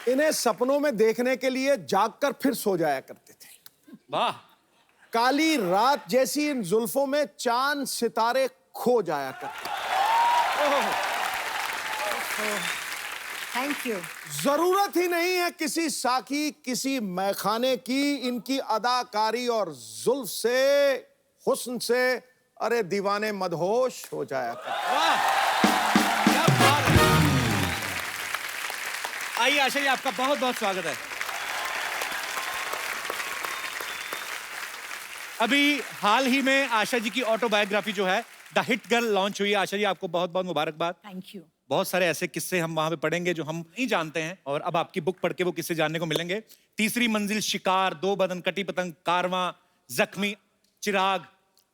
इन्हें सपनों में देखने के लिए जागकर फिर सो जाया करते थे। वाह। काली रात जैसी इन जुल्फों में चांद सितारे खो जाया करते थे। Thank you. जरूरत ही नहीं है किसी साकी किसी मैखाने की, इनकी अदाकारी और जुल्फ से, हुस्न से, अरे दीवाने मदहोश हो जाया करते। वाह, क्या बात है। आइए आशा जी, आपका बहुत बहुत स्वागत है। अभी हाल ही में आशा जी की ऑटोबायोग्राफी जो है द हिट गर्ल लॉन्च हुई है। आशा जी, आपको बहुत बहुत मुबारकबाद। Thank you. बहुत सारे ऐसे किस्से हम वहां पे पढ़ेंगे जो हम नहीं जानते हैं, और अब आपकी बुक पढ़ के वो किस्से जानने को मिलेंगे। तीसरी मंजिल, शिकार, दो बदन, कटी पतंग, कारवां, जख्मी, चिराग,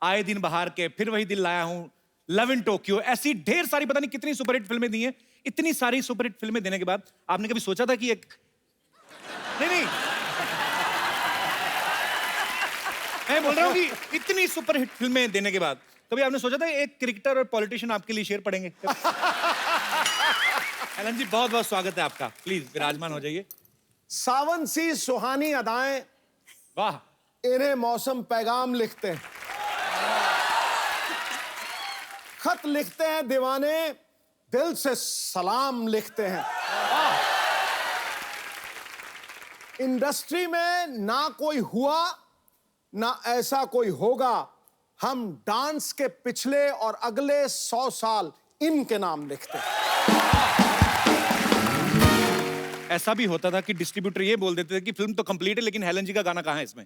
आए दिन बहार के, फिर वही दिल लाया हूं, लव इन टोक्यो, ऐसी ढेर सारी पता नहीं कितनी सुपरहिट फिल्में दी हैं। इतनी सारी सुपरहिट फिल्में देने के बाद आपने कभी सोचा था कि एक नहीं मैं बोल रहा हूं कि इतनी सुपरहिट फिल्में देने के बाद कभी आपने सोचा था एक क्रिकेटर और पॉलिटिशियन आपके लिए शेर पढ़ेंगे? एलन जी, बहुत बहुत स्वागत है आपका। प्लीज विराजमान हो जाइए। सावन सी सुहानी अदाएं, वाह। इन्हें मौसम पैगाम लिखते हैं। खत लिखते हैं दीवाने, दिल से सलाम लिखते हैं। इंडस्ट्री में ना कोई हुआ ना ऐसा कोई होगा, हम डांस के पिछले और अगले 100 साल इनके नाम लिखते हैं। ऐसा भी होता था कि डिस्ट्रीब्यूटर ये बोल देते थे कि फिल्म तो कंप्लीट है लेकिन हेलन जी का गाना कहाँ है इसमें।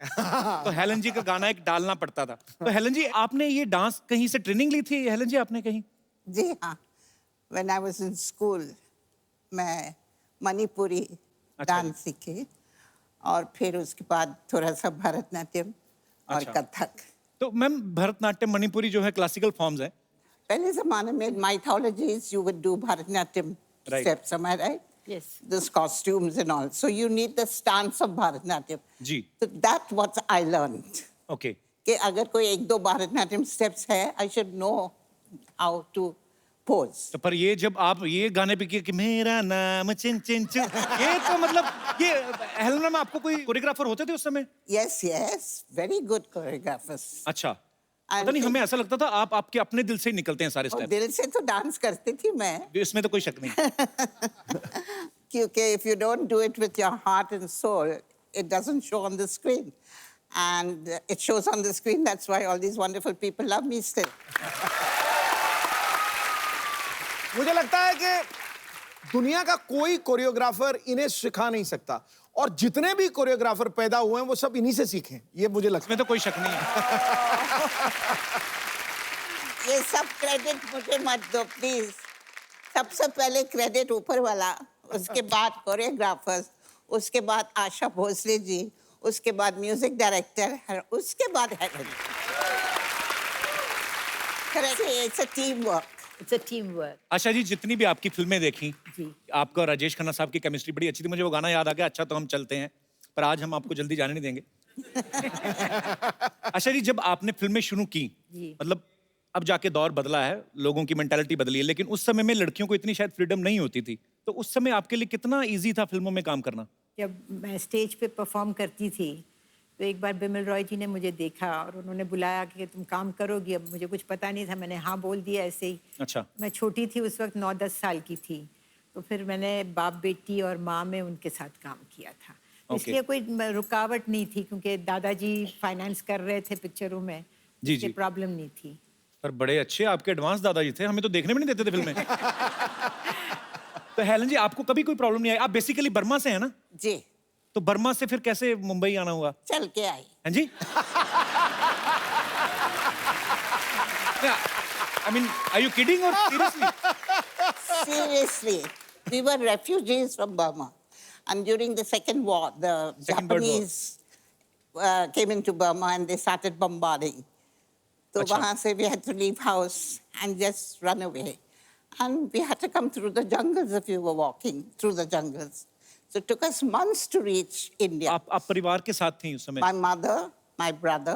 तो हेलन जी का गाना एक डालना पड़ता था। तो हेलन जी, आपने ये डांस कहीं से ट्रेनिंग ली थी हेलन जी, आपने कहीं? जी हाँ, when I was in school मैं मणिपुरी डांस सीखी और फिर उसके बाद थोड़ा सा भरतनाट्यम और कथक। तो मैम, भरतनाट्यम मणिपुरी जो है क्लासिकल फॉर्म्स है। पहले जमाने में mythologies you would do Bharatanatyam steps, am I right? Yes. Those costumes and all. So you need the stance of Bharatanatyam. जी। So that's what I learned. Okay. कि अगर कोई एक दो Bharatanatyam steps है, I should know how to pose. तो पर ये जब आप ये गाने पे किए कि मेरा नाम चिन चिन चिन, ये तो मतलब ये हेलन मैम, आपको कोई कोरियोग्राफर होते थे उस समय? Yes, yes, very good choreographers. अच्छा। पता नहीं, हमें ऐसा लगता था आप आपके अपने दिल से ही निकलते हैं सारे और स्टेप। दिल से तो डांस करती थी मैं। इसमें तो कोई शक नहीं। क्योंकि if you don't do it with your heart and soul, it doesn't show on the screen. And it shows on the screen, that's why all these wonderful people love me still. मुझे लगता है कि दुनिया का कोई choreographer इन्हें सिखा नहीं सकता, और जितने भी कोरियोग्राफर पैदा हुए हैं वो सब इन्हीं से सीखे हैं, ये मुझे लगता है। इसमें तो कोई शक नहीं है। ये सब क्रेडिट मुझे मत दो प्लीज। सबसे पहले क्रेडिट ऊपर वाला, उसके बाद कोरियोग्राफर्स, उसके बाद आशा भोसले जी, उसके बाद म्यूजिक डायरेक्टर, उसके बाद Helen. It's a teamwork. It's a teamwork. Asha ji, जितनी भी आपकी फिल्में देखी, जी। आपका और राजेश खन्ना साहब की केमिस्ट्री बड़ी अच्छी थी। मुझे वो गाना याद आ गया, अच्छा तो हम चलते हैं, पर आज हम आपको जल्दी जाने नहीं देंगे। आशा जी, जब आपने फिल्में शुरू की, मतलब अब जाके दौर बदला है, लोगों की मेंटालिटी बदली है, लेकिन उस समय में लड़कियों को इतनी शायद फ्रीडम नहीं होती थी। तो उस समय आपके लिए कितना इजी था फिल्मों में काम करना? जब मैं स्टेज पे परफॉर्म करती थी तो एक बार बिमल रॉय जी ने मुझे देखा और उन्होंने बुलाया कि तुम काम करोगी। अब मुझे कुछ पता नहीं था, मैंने हाँ बोल दिया ऐसे ही। अच्छा। मैं छोटी थी उस वक्त, 9-10 साल की थी। तो फिर मैंने बाप बेटी और माँ में उनके साथ काम किया था। इसलिए कोई रुकावट नहीं थी, क्योंकि दादाजी फाइनेंस कर रहे थे पिक्चरों में। जी जी। प्रॉब्लम नहीं थी। पर बड़े अच्छे आपके एडवांस दादाजी थे, हमें तो देखने में नहीं देते थे फिल्में। तो हेलन जी, आपको कभी कोई प्रॉब्लम नहीं आई? आप बेसिकली बर्मा से हैं ना? जी। तो बर्मा से फिर कैसे मुंबई आना हुआ? चल के आई। हाँ जी। I mean, are you kidding or seriously? Seriously, we were refugees from Burma, and during the Second War, the Second World War. Japanese came into Burma and they started bombarding. So अच्छा। वहाँ से we had to leave house and just run away, and we had to come through the jungles if we were walking through the jungles. So it took us months to reach India. आप परिवार के साथ थी उस समय? My mother, my brother,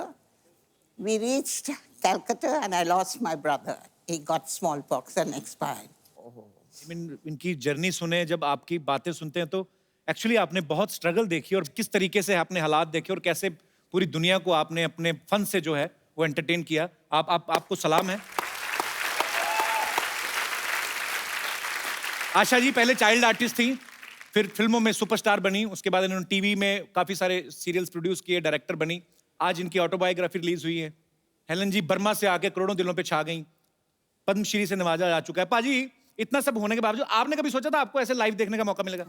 we reached Calcutta and I lost my brother. He got smallpox and expired. I mean, इनकी journey सुने, जब आपकी बातें सुनते हैं तो एक्चुअली आपने बहुत स्ट्रगल देखी और किस तरीके से आपने हालात देखे और कैसे पूरी दुनिया को आपने अपने फन से जो है वो एंटरटेन किया। आपको सलाम है। आशा जी पहले चाइल्ड आर्टिस्ट थी, फिर फिल्मों में सुपरस्टार बनी, उसके बाद इन्होंने टीवी में काफी सारे सीरियल्स प्रोड्यूस किए, डायरेक्टर बनी। आज इनकी ऑटोबायोग्राफी रिलीज हुई है। हेलन जी बर्मा से आके करोड़ों दिलों पे छा गई, पद्मश्री से नवाजा जा चुका है। पाजी इतना सब होने के बावजूद आपने कभी सोचा था आपको ऐसे लाइव देखने का मौका मिलेगा?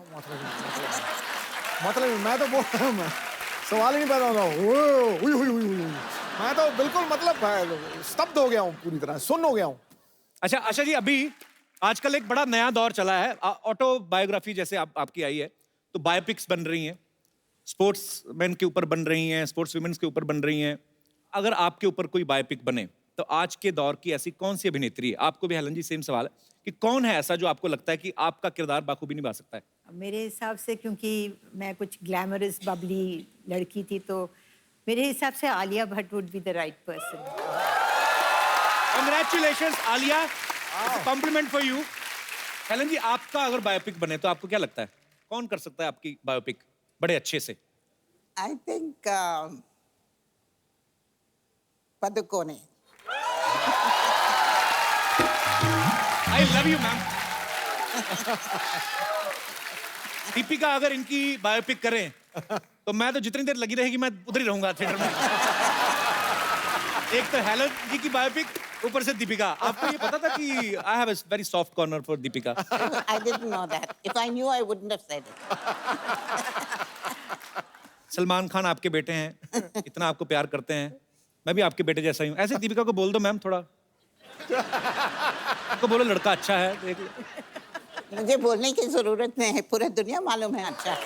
मतलब मैं तो बोल रहा हूँ, मैं सवाल ही नहीं पैदा होता। हुई हुई हुई हुई मैं तो बिल्कुल मतलब स्तब्ध हो गया हूँ, पूरी तरह सुन्न हो गया हूँ। अच्छा आशा जी, अभी आजकल एक बड़ा नया दौर चला है, ऑटोबायोग्राफी जैसे आपकी आई है, तो बायोपिक्स बन रही हैं, स्पोर्ट्स मैन के ऊपर बन रही हैं, स्पोर्ट्स वुमेन्स के ऊपर बन रही हैं। अगर आपके ऊपर कोई बायोपिक बने तो आज के दौर की ऐसी कौन सी अभिनेत्री है, आपको भी हेलन जी सेम सवाल है, कि कौन है ऐसा जो आपको लगता है कि आपका किरदार बाखूबी निभा सकता है? मेरे हिसाब से क्योंकि मैं कुछ ग्लैमरस बबली लड़की थी, तो मेरे हिसाब से Alia Bhatt would be the right person. Congratulations Alia, compliment for you. Helen ji आपका अगर बायोपिक बने तो आपको क्या लगता है कौन कर सकता है आपकी बायोपिक बड़े अच्छे से? I think Padukone. I love you ma'am. Deepika अगर इनकी बायोपिक करें तो मैं तो जितनी देर लगी रहेगी मैं उधर ही रहूंगा थिएटर में। एक तो हेलन जी की बायोपिक, ऊपर से दीपिका। आपको ये पता था कि I have a very soft corner for Deepika? I didn't know that. If I knew, I wouldn't have said it. Salman Khan आपके बेटे हैं, इतना आपको प्यार करते हैं, मैं भी आपके बेटे जैसा ही हूँ। ऐसे दीपिका को बोल दो मैम थोड़ा, आपको बोलो लड़का अच्छा है, देख लो। मुझे बोलने की जरूरत नहीं है, पूरा दुनिया मालूम है अच्छा है।